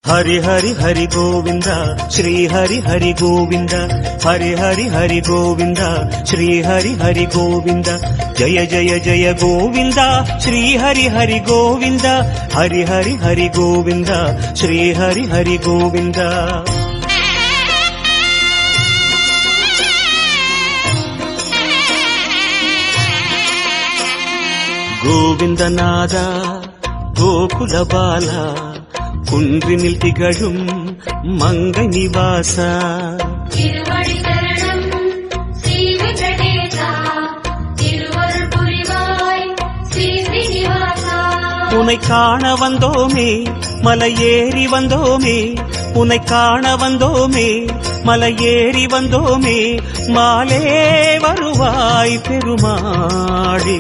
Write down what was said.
हरि हरि हरि गोविंद श्री हरि हरि गोविंद हरि हरि हरि गोविंद श्री हरि हरि गोविंद जय जय जय गोविंद श्री हरि हरि गोविंद हरि हरि हरि गोविंद श्री हरि हरि गोविंद गोविंदनाद गोकुल बाला குன்றினில் திகழும் மங்கை நிவாச திருவடி சரணம் ஸ்ரீ வெங்கடேசா திருவருள் புரிவாய் ஸ்ரீ ஸ்ரீனிவாசா உன்னை காண வந்தோமே மலையேறி வந்தோமே உன்னை காண வந்தோமே மலையேறி வந்தோமே மாலே வருவாய் பெருமாளே